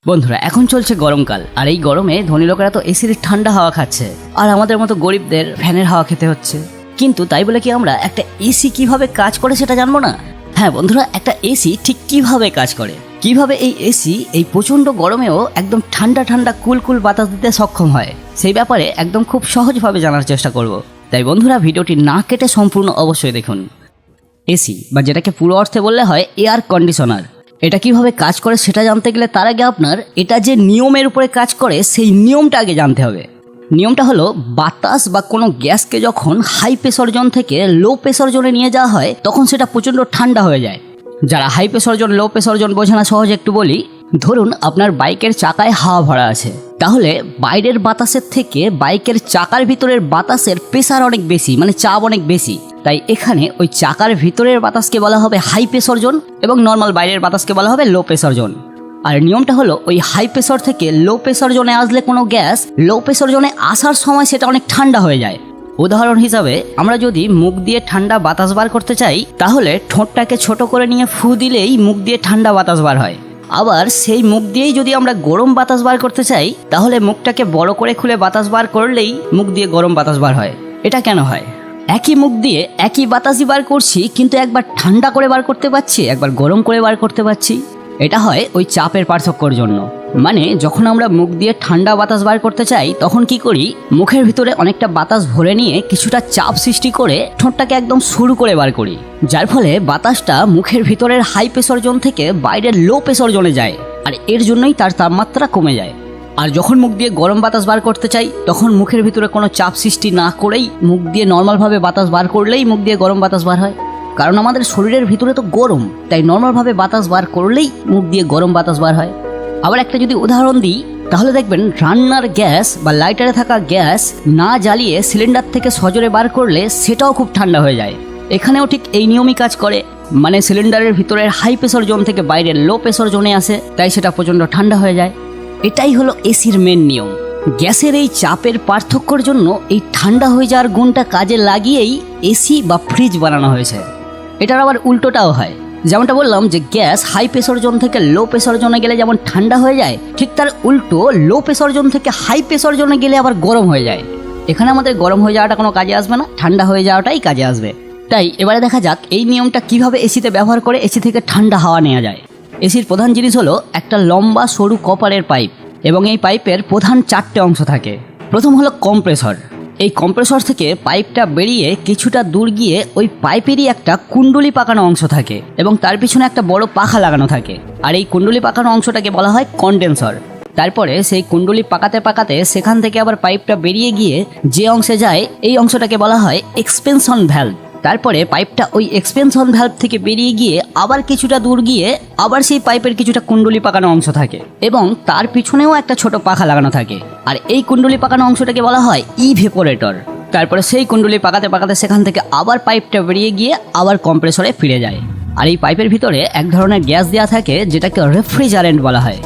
বন্ধুরা এখন চলছে গরমকাল, আর এই গরমে ধনী লোকেরা তো এসির ঠান্ডা হাওয়া খাচ্ছে, আর আমাদের মতো গরিবদের ফ্যানের হাওয়া খেতে হচ্ছে। কিন্তু তাই বলে কি আমরা একটা এসি কিভাবে কাজ করে সেটা জানবো না? হ্যাঁ বন্ধুরা, একটা এসি ঠিক কিভাবে কাজ করে, কিভাবে এই এসি এই প্রচণ্ড গরমেও একদম ঠান্ডা ঠান্ডা কুল কুল বাতাস দিতে সক্ষম হয়, সেই ব্যাপারে একদম খুব সহজভাবে জানার চেষ্টা করব। তাই বন্ধুরা ভিডিওটি না কেটে সম্পূর্ণ অবশ্যই দেখুন। এসি বা যেটাকে পুরো অর্থে বললে হয় এয়ার কন্ডিশনার, এটা কিভাবে কাজ করে সেটা জানতে গেলে তার আগে আপনার এটা যে নিয়মের উপরে কাজ করে সেই নিয়মটা আগে জানতে হবে। নিয়মটা হলো, বাতাস বা কোনো গ্যাসকে যখন হাই প্রেসার জোন থেকে লো প্রেসার জোনে নিয়ে যাওয়া হয় তখন সেটা প্রচণ্ড ঠান্ডা হয়ে যায়। যারা high pressure zone low pressure zone বোঝে না, সহজে একটু বলি। ধরুন আপনার বাইকের চাকায় হাওয়া ভরা আছে, তাহলে বাইরের বাতাসের থেকে বাইকের চাকার ভিতরের বাতাসের প্রেসার অনেক বেশি, মানে চাপ অনেক বেশি। তাই এখানে ওই চাকার ভিতরের বাতাসকে বলা হবে হাই প্রেসার জোন এবং নর্মাল বাইরের বাতাসকে বলা হবে লো প্রেসার জোন। আর নিয়মটা হলো, ওই হাই প্রেসার থেকে লো প্রেসার জোনে আসলে কোনো গ্যাস লো প্রেসার জোনে আসার সময় সেটা অনেক ঠান্ডা হয়ে যায়। উদাহরণ হিসাবে আমরা যদি মুখ দিয়ে ঠান্ডা বাতাস বার করতে চাই, তাহলে ঠোঁটটাকে ছোট করে নিয়ে ফু দিলেই মুখ দিয়ে ঠান্ডা বাতাস বার হয়। আবার সেই মুখ দিয়েই যদি আমরা গরম বাতাস বার করতে চাই, তাহলে মুখটাকে বড় করে খুলে বাতাস বার করলেই মুখ দিয়ে গরম বাতাস বার হয়। এটা কেন হয়? একই মুখ দিয়ে একই বাতাসই বার করছি, কিন্তু একবার ঠান্ডা করে বার করতে পারছি, একবার গরম করে বার করতে পারছি। এটা হয় ওই চাপের পার্থক্যর জন্য। মানে যখন আমরা মুখ দিয়ে ঠান্ডা বাতাস বার করতে চাই তখন কি করি, মুখের ভিতরে অনেকটা বাতাস ভরে নিয়ে কিছুটা চাপ সৃষ্টি করে ঠোঁটটাকে একদম সরু করে বার করি, যার ফলে বাতাসটা মুখের ভিতরের হাই প্রেসার জোন থেকে বাইরের লো প্রেসার জোনে যায়, আর এর জন্যই তার তাপমাত্রা কমে যায়। আর যখন মুখ দিয়ে গরম বাতাস বার করতে চাই তখন মুখের ভিতরে কোনো চাপ সৃষ্টি না করেই মুখ দিয়ে নর্মালভাবে বাতাস বার করলেই মুখ দিয়ে গরম বাতাস বার হয়। কারণ আমাদের শরীরের ভিতরে তো গরম, তাই নর্মালভাবে বাতাস বার করলেই মুখ দিয়ে গরম বাতাস বার হয়। আবার একটা যদি উদাহরণ দিই, তাহলে দেখবেন রান্নার গ্যাস বা লাইটারে থাকা গ্যাস না জ্বালিয়ে সিলিন্ডার থেকে সজোরে বার করলে সেটাও খুব ঠান্ডা হয়ে যায়। এখানেও ঠিক এই নিয়মই কাজ করে, মানে সিলিন্ডারের ভিতরের হাই প্রেসার জোন থেকে বাইরের লো প্রেসার জোনে আসে, তাই সেটা প্রচণ্ড ঠান্ডা হয়ে যায়। এটাই হলো এসির মেন নিয়ম। গ্যাসের এই চাপের পার্থক্যর জন্য এই ঠান্ডা হয়ে যাওয়ার গুণটা কাজে লাগিয়েই এসি বা ফ্রিজ বানানো হয়েছে। এটার আবার উল্টোটাও হয়, যেমনটা বললাম যে গ্যাস হাই প্রেসার জোন থেকে লো প্রেসার জোনে গেলে যেমন ঠান্ডা হয়ে যায়, ঠিক তার উল্টো লো প্রেসার জোন থেকে হাই প্রেসার জোনে গেলে আবার গরম হয়ে যায়। এখানে আমাদের গরম হয়ে যাওয়াটা কোনো কাজে আসবে না, ঠান্ডা হয়ে যাওয়াটাই কাজে আসবে। তাই এবারে দেখা যাক এই নিয়মটা কিভাবে এসিতে ব্যবহার করে এসি থেকে ঠান্ডা হাওয়া নেওয়া যায়। এসির প্রধান জিনিস হলো একটা লম্বা সরু কপারের পাইপ, এবং এই পাইপের প্রধান 4টে অংশ থাকে। প্রথম হলো কম্প্রেসর। এই কম্প্রেসর থেকে পাইপটা বেরিয়ে কিছুটা দূর গিয়ে ওই পাইপেরই একটা কুণ্ডলি পাকানো অংশ থাকে, এবং তার পিছনে একটা বড় পাখা লাগানো থাকে, আর এই কুণ্ডলি পাকানো অংশটাকে বলা হয় কন্ডেন্সার। তারপরে সেই কুণ্ডলি পাকাতে পাকাতে সেখান থেকে আবার পাইপটা বেরিয়ে গিয়ে যে অংশে যায় এই অংশটাকে বলা হয় এক্সপেনশন ভ্যালভ। তারপরে পাইপটা ওই এক্সপেনশন ভ্যালভ থেকে বেরিয়ে গিয়ে আবার কিছুটা দূর গিয়ে আবার সেই পাইপের কিছুটা কুণ্ডলি পাকানো অংশ থাকে, এবং তার পিছনেও একটা ছোট পাখা লাগানো থাকে, আর এই কুণ্ডলি পাকানো অংশটাকে বলা হয় ইভেপোরেটর। তারপরে সেই কুণ্ডলি পাকাতে পাকাতে সেখান থেকে আবার পাইপটা বেরিয়ে গিয়ে আবার কম্প্রেসরে ফিরে যায়। আর এই পাইপের ভিতরে এক ধরনের গ্যাস দেওয়া থাকে যেটাকে রেফ্রিজারেন্ট বলা হয়।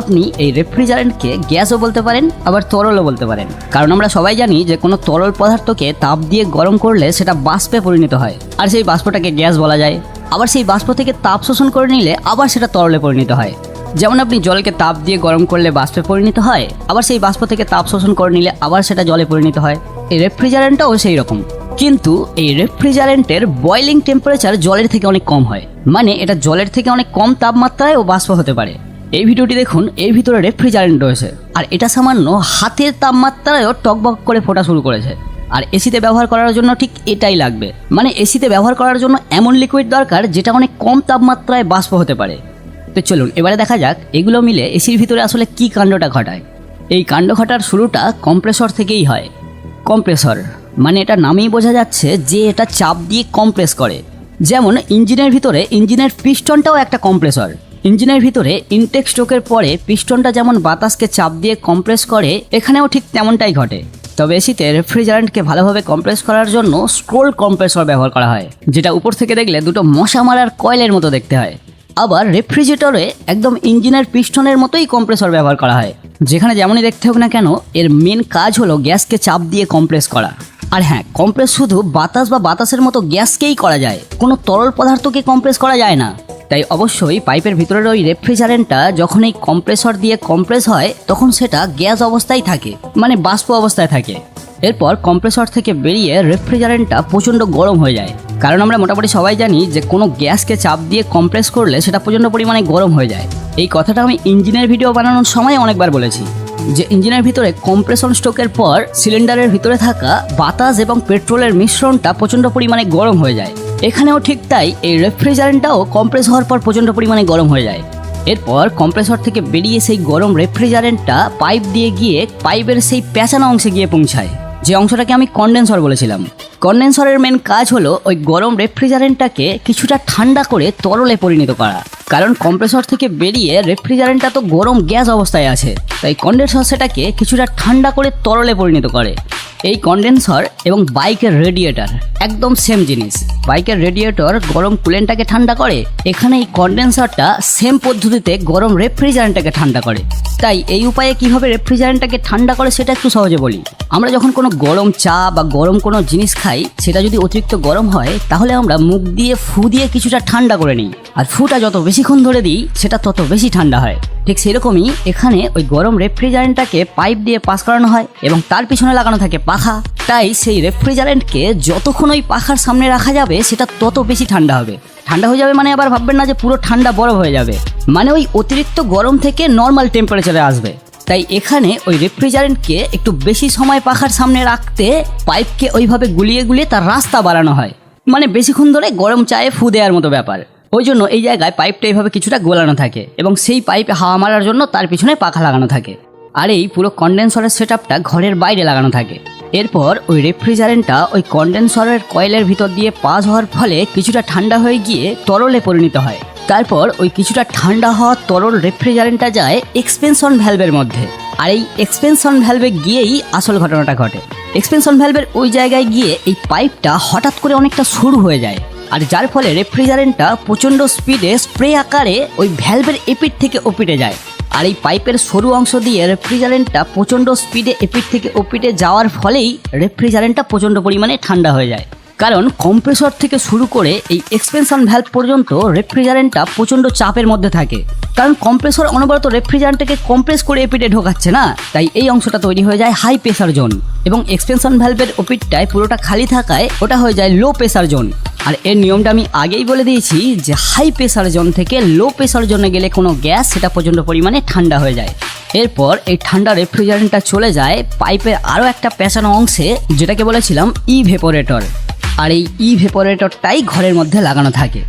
আপনি এই রেফ্রিজারেন্টকে গ্যাসও বলতে পারেন, আবার তরলও বলতে পারেন, কারণ আমরা সবাই জানি যে কোনো তরল পদার্থকে তাপ দিয়ে গরম করলে সেটা বাষ্পে পরিণত হয়, আর সেই বাষ্পটাকে গ্যাস বলা যায়। আবার সেই বাষ্প থেকে তাপ শোষণ করে নিলে আবার সেটা তরলে পরিণত হয়। যেমন আপনি জলকে তাপ দিয়ে গরম করলে বাষ্পে পরিণত হয়, আবার সেই বাষ্প থেকে তাপ শোষণ করে নিলে আবার সেটা জলে পরিণত হয়। এই রেফ্রিজারেন্টটাও সেই রকম, কিন্তু এই রেফ্রিজারেন্টের বয়লিং টেম্পারেচার জলের থেকে অনেক কম হয়, মানে এটা জলের থেকে অনেক কম তাপমাত্রায় ও বাষ্প হতে পারে। এই ভিডিওটি দেখুন, এর ভিতরে রেফ্রিজারেন্ট রয়েছে, আর এটা সামান্য হাতের তাপমাত্রায়ও টকবক করে ফোটা শুরু করেছে। আর এসিতে ব্যবহার করার জন্য ঠিক এটাই লাগবে, মানে এসিতে ব্যবহার করার জন্য এমন লিকুইড দরকার যেটা অনেক কম তাপমাত্রায় বাষ্প হতে পারে। তো চলুন এবারে দেখা যাক এগুলো মিলে এসির ভিতরে আসলে কি কাণ্ডটা ঘটায়। এই কাণ্ড ঘটার শুরুটা কম্প্রেসর থেকেই হয়। কম্প্রেসর মানে এটা নামেই বোঝা যাচ্ছে যে এটা চাপ দিয়ে কম্প্রেস করে। যেমন ইঞ্জিনের ভিতরে ইঞ্জিনের পিস্টনটাও একটা কম্প্রেসর। ইঞ্জিনের ভিতরে ইনটেক স্ট্রোকের পরে পিস্টনটা যেমন বাতাসকে চাপ দিয়ে কম্প্রেস করে, এখানেও ঠিক তেমনটাই ঘটে। তবে এসিতে রেফ্রিজারেন্টকে ভালোভাবে কম্প্রেস করার জন্য স্ক্রোল কম্প্রেসর ব্যবহার করা হয়, যেটা উপর থেকে দেখলে দুটো মশা মারার কয়েলের মতো দেখতে হয়। আবার রেফ্রিজারেটরে একদম ইঞ্জিনের পিস্টনের মতোই কম্প্রেসর ব্যবহার করা হয়, যেখানে যেমনই দেখতে হোক না কেন এর মেন কাজ হলো গ্যাসকে চাপ দিয়ে কম্প্রেস করা। আর হ্যাঁ, কম্প্রেস শুধু বাতাস বা বাতাসের মতো গ্যাসকেই করা যায়, কোনো তরল পদার্থকে কম্প্রেস করা যায় না। তাই অবশ্যই পাইপের ভিতরের ওই রেফ্রিজারেন্টটা যখন এই কম্প্রেসর দিয়ে কম্প্রেস হয় তখন সেটা গ্যাস অবস্থায় থাকে, মানে বাষ্প অবস্থায় থাকে। এরপর কম্প্রেসর থেকে বেরিয়ে রেফ্রিজারেন্টটা প্রচণ্ড গরম হয়ে যায়, কারণ আমরা মোটামুটি সবাই জানি যে কোনো গ্যাসকে চাপ দিয়ে কম্প্রেস করলে সেটা প্রচণ্ড পরিমাণে গরম হয়ে যায়। এই কথাটা আমি ইঞ্জিনের ভিডিও বানানোর সময় অনেকবার বলেছি যে ইঞ্জিনের ভিতরে কম্প্রেশন স্ট্রোকের পর সিলিন্ডারের ভিতরে থাকা বাতাস এবং পেট্রোলের মিশ্রণটা প্রচণ্ড পরিমাণে গরম হয়ে যায়। এখানেও ঠিক তাই, এই রেফ্রিজারেন্টটাও কম্প্রেস হওয়ার পর প্রচণ্ড পরিমাণে গরম হয়ে যায়। এরপর কম্প্রেসর থেকে বেরিয়ে সেই গরম রেফ্রিজারেন্টটা পাইপ দিয়ে গিয়ে পাইপের সেই পেঁচানো অংশে গিয়ে পৌঁছায়, যে অংশটাকে আমি কন্ডেন্সর বলেছিলাম। কন্ডেন্সরের মেন কাজ হলো ওই গরম রেফ্রিজারেন্টটাকে কিছুটা ঠান্ডা করে তরলে পরিণত করা, কারণ কম্প্রেসর থেকে বেরিয়ে রেফ্রিজারেন্টটা তো গরম গ্যাস অবস্থায় আছে, তাই কন্ডেন্সর সেটাকে কিছুটা ঠান্ডা করে তরলে পরিণত করে। এই কন্ডেন্সর এবং বাইকের রেডিয়েটর একদম সেম জিনিস। বাইকের রেডিয়েটর গরম কুলেন্টটাকে ঠান্ডা করে, এখানে এই কন্ডেন্সারটা সেম পদ্ধতিতে গরম রেফ্রিজারেন্টটাকে ঠান্ডা করে। তাই এই উপায়ে কিভাবে রেফ্রিজারেন্টটাকে ঠান্ডা করে সেটা একটু সহজে বলি। আমরা যখন কোনো গরম চা বা গরম কোনো জিনিস খাই, সেটা যদি অতিরিক্ত গরম হয় তাহলে আমরা মুখ দিয়ে ফু দিয়ে কিছুটা ঠান্ডা করে নিই, আর ফুটা যত বেশিক্ষণ ধরে দিই সেটা তত বেশি ঠান্ডা হয়। ঠিক সেরকমই এখানে ওই গরম রেফ্রিজারেন্টটাকে পাইপ দিয়ে পাস করানো হয় এবং তার পিছনে লাগানো থাকে পাখা। তাই সেই রেফ্রিজারেন্টকে যতক্ষণ ওই পাখার সামনে রাখা যাবে সেটা তত বেশি ঠান্ডা হবে। ঠান্ডা হয়ে যাবে মানে আবার ভাববেন না যে পুরো ঠান্ডা বরফ হয়ে যাবে, মানে ওই অতিরিক্ত গরম থেকে নর্মাল টেম্পারেচারে আসবে। তাই এখানে ওই রেফ্রিজারেন্টকে একটু বেশি সময় পাখার সামনে রাখতে পাইপকে ওইভাবে গুলিয়ে গুলিয়ে তার রাস্তা বাড়ানো হয়, মানে বেশিক্ষণ ধরে গরম চায়ে ফু দেওয়ার মতো ব্যাপার। ওই জন্য এই জায়গায় পাইপটা এইভাবে কিছুটা গোলানো থাকে এবং সেই পাইপে হাওয়া মারার জন্য তার পিছনে পাখা লাগানো থাকে। আর এই পুরো কন্ডেন্সরের সেটআপটা ঘরের বাইরে লাগানো থাকে। এরপর ওই রেফ্রিজারেন্টটা ওই কন্ডেন্সরের কয়েলের ভিতর দিয়ে পাস হওয়ার ফলে কিছুটা ঠান্ডা হয়ে গিয়ে তরলে পরিণত হয়। তারপর ওই কিছুটা ঠান্ডা হওয়া তরল রেফ্রিজারেন্টটা যায় এক্সপেনশন ভ্যালভের মধ্যে, আর এই এক্সপেনশন ভ্যালভে গিয়েই আসল ঘটনাটা ঘটে। এক্সপেনশন ভ্যালভের ওই জায়গায় গিয়ে এই পাইপটা হঠাৎ করে অনেকটা সরু হয়ে যায়, আর যার ফলে রেফ্রিজারেন্টটা প্রচণ্ড স্পিডে স্প্রে আকারে ওই ভ্যালভের এপিট থেকে ওপিটে যায়। আর এই পাইপের সরু অংশ দিয়ে রেফ্রিজারেন্টটা প্রচণ্ড স্পিডে এপিট থেকে ওপিটে যাওয়ার ফলেই রেফ্রিজারেন্টটা প্রচণ্ড পরিমাণে ঠান্ডা হয়ে যায়। কারণ কম্প্রেসর থেকে শুরু করে এই এক্সপেনশন ভ্যালভ পর্যন্ত রেফ্রিজারেন্টটা প্রচণ্ড চাপের মধ্যে থাকে, কারণ কম্প্রেসর অনবরত রেফ্রিজারেন্টটাকে কম্প্রেস করে এপিটে ঢোকাচ্ছে না, তাই এই অংশটা তৈরি হয়ে যায় হাই প্রেসার জোন, এবং এক্সপেনশন ভ্যালভের ওপিটটায় পুরোটা খালি থাকায় ওটা হয়ে যায় লো প্রেসার জোন। আর এর নিয়মটা আমি আগেই বলে দিয়েছি যে হাই প্রেসার জোন থেকে লো প্রেসার জোনে গেলে কোনো গ্যাস সেটা প্রচণ্ড পরিমাণে ঠান্ডা হয়ে যায়। এরপর এই ঠান্ডা রেফ্রিজারেন্টটা চলে যায় পাইপের আরও একটা পেঁচানো অংশে, যেটাকে বলেছিলাম ইভেপোরেটর। আর এই ইভেপোরেটরটাই ঘরের মধ্যে লাগানো থাকে।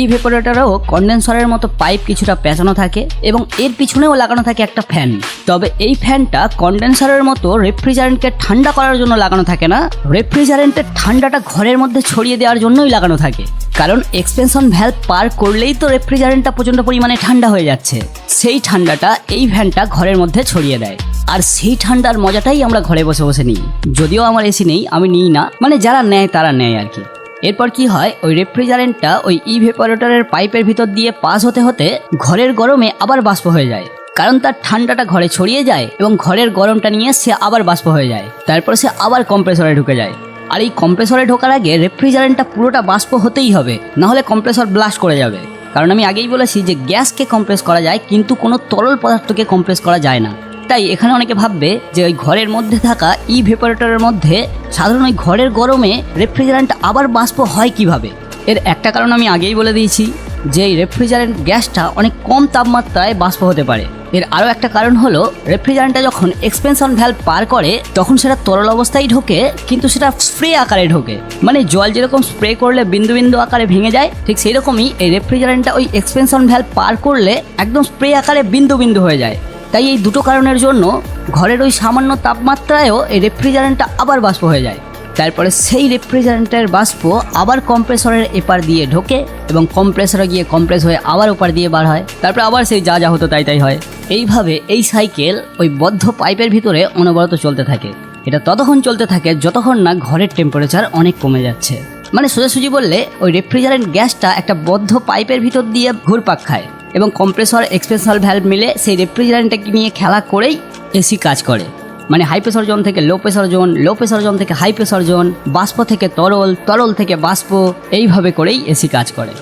ইভেপোরেটরেও কন্ডেন্সারের মতো পাইপ কিছুটা পেঁচানো থাকে এবং এর পিছনেও লাগানো থাকে একটা ফ্যান। তবে এই ফ্যানটা কন্ডেন্সারের মতো রেফ্রিজারেন্টকে ঠান্ডা করার জন্য লাগানো থাকে না, রেফ্রিজারেন্টের ঠান্ডাটা ঘরের মধ্যে ছড়িয়ে দেওয়ার জন্যই লাগানো থাকে। কারণ এক্সপেনশন ভ্যালভ পার করলেই তো রেফ্রিজারেন্টটা প্রচণ্ড পরিমাণে ঠান্ডা হয়ে যাচ্ছে, সেই ঠান্ডাটা এই ফ্যানটা ঘরের মধ্যে ছড়িয়ে দেয়। আর সেই ঠান্ডার মজাটাই আমরা ঘরে বসে বসে নিই। যদিও আমার এসি নেই, আমি নিই না, মানে যারা নেয় তারা নেয় আর কি। এরপর কি হয়, ওই রেফ্রিজারেন্টটা ওই ইভেপোরেটরের পাইপের ভিতর দিয়ে পাস হতে হতে ঘরের গরমে আবার বাষ্প হয়ে যায়, কারণ তার ঠান্ডাটা ঘরে ছড়িয়ে যায় এবং ঘরের গরমটা নিয়ে সে আবার বাষ্প হয়ে যায়। তারপর সে আবার কম্প্রেসরে ঢুকে যায়। আর এই কম্প্রেসরে ঢোকার আগে রেফ্রিজারেন্টটা পুরোটা বাষ্প হতেই হবে, নাহলে কম্প্রেসর ব্লাস্ট করে যাবে। কারণ আমি আগেই বলেছি যে গ্যাসকে কম্প্রেস করা যায় কিন্তু কোনো তরল পদার্থকে কম্প্রেস করা যায় না। তাই এখানে অনেকে ভাববে যে ওই ঘরের মধ্যে থাকা ইভেপোরেটরের মধ্যে সাধারণ ওই ঘরের গরমে রেফ্রিজারেন্ট আবার বাষ্প হয় কিভাবে। এর একটা কারণ আমি আগেই বলে দিয়েছি যে এই রেফ্রিজারেন্ট গ্যাসটা অনেক কম তাপমাত্রায় বাষ্প হতে পারে। এর আরও একটা কারণ হলো রেফ্রিজারেন্টটা যখন এক্সপেনশন ভ্যালভ পার করে তখন সেটা তরল অবস্থায় ঢোকে, কিন্তু সেটা স্প্রে আকারে ঢোকে, মানে জল যেরকম স্প্রে করলে বিন্দু বিন্দু আকারে ভেঙে যায়, ঠিক সেরকমই এই রেফ্রিজারেন্টটা ওই এক্সপেনশন ভ্যালভ পার করলে একদম স্প্রে আকারে বিন্দু বিন্দু হয়ে যায়। তাই এই দুটো কারণের জন্য ঘরের ওই সামান্য তাপমাত্রায়ও এই রেফ্রিজারেন্টটা আবার বাষ্প হয়ে যায়। তারপরে সেই রেফ্রিজারেন্টের বাষ্প আবার কম্প্রেসরের এপার দিয়ে ঢোকে এবং কম্প্রেসরে গিয়ে কম্প্রেস হয়ে আবার ওপার দিয়ে বার হয়, তারপরে আবার সেই যা যা হতো তাই তাই হয়। এইভাবে এই সাইকেল ওই বদ্ধ পাইপের ভিতরে অনবরত চলতে থাকে। এটা ততক্ষণ চলতে থাকে যতক্ষণ না ঘরের টেম্পারেচার অনেক কমে যাচ্ছে। মানে সোজাসুজি বললে ওই রেফ্রিজারেন্ট গ্যাসটা একটা বদ্ধ পাইপের ভিতর দিয়ে ঘুরপাক খায় এবং কম্প্রেসর এক্সপেনশন ভ্যালভ মিলে সেই রেফ্রিজারেন্টটাকে নিয়ে খেলা করেই এসি কাজ করে। মানে হাই প্রেসার জোন থেকে লো pressure zone, low pressure zone থেকে হাই প্রেসার জোন, বাষ্প থেকে তরল, তরল থেকে বাষ্প, এইভাবে করেই এসি কাজ করে।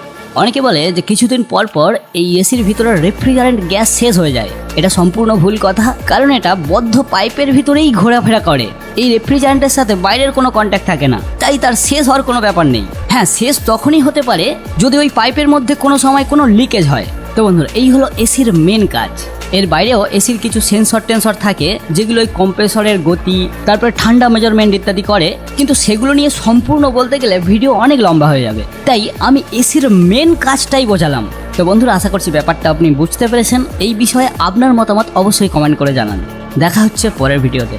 অনেকে বলে যে কিছুদিন পর পর এই এসির ভিতরে রেফ্রিজারেন্ট গ্যাস শেষ হয়ে যায়। এটা সম্পূর্ণ ভুল কথা, কারণ এটা বদ্ধ পাইপের ভিতরেই ঘোরাফেরা করে। এই রেফ্রিজারেন্টের সাথে বাইরের কোনো কন্ট্যাক্ট থাকে না, তাই তার শেষ হওয়ার কোনো ব্যাপার নেই। হ্যাঁ, শেষ তখনই হতে পারে যদি ওই পাইপের মধ্যে কোনো সময় কোনো লিকেজ হয়। তো বন্ধুরা, এই হলো এসির মেন কাজ। এর বাইরেও এসির কিছু সেন্সর টেন্সর থাকে যেগুলো ওই কম্প্রেসরের গতি, তারপরে ঠান্ডা মেজারমেন্ট ইত্যাদি করে, কিন্তু সেগুলো নিয়ে সম্পূর্ণ বলতে গেলে ভিডিও অনেক লম্বা হয়ে যাবে, তাই আমি এসির মেন কাজটাই বোঝালাম। তো বন্ধুরা, আশা করছি ব্যাপারটা আপনি বুঝতে পেরেছেন। এই বিষয়ে আপনার মতামত অবশ্যই কমেন্ট করে জানান। দেখা হচ্ছে পরের ভিডিওতে।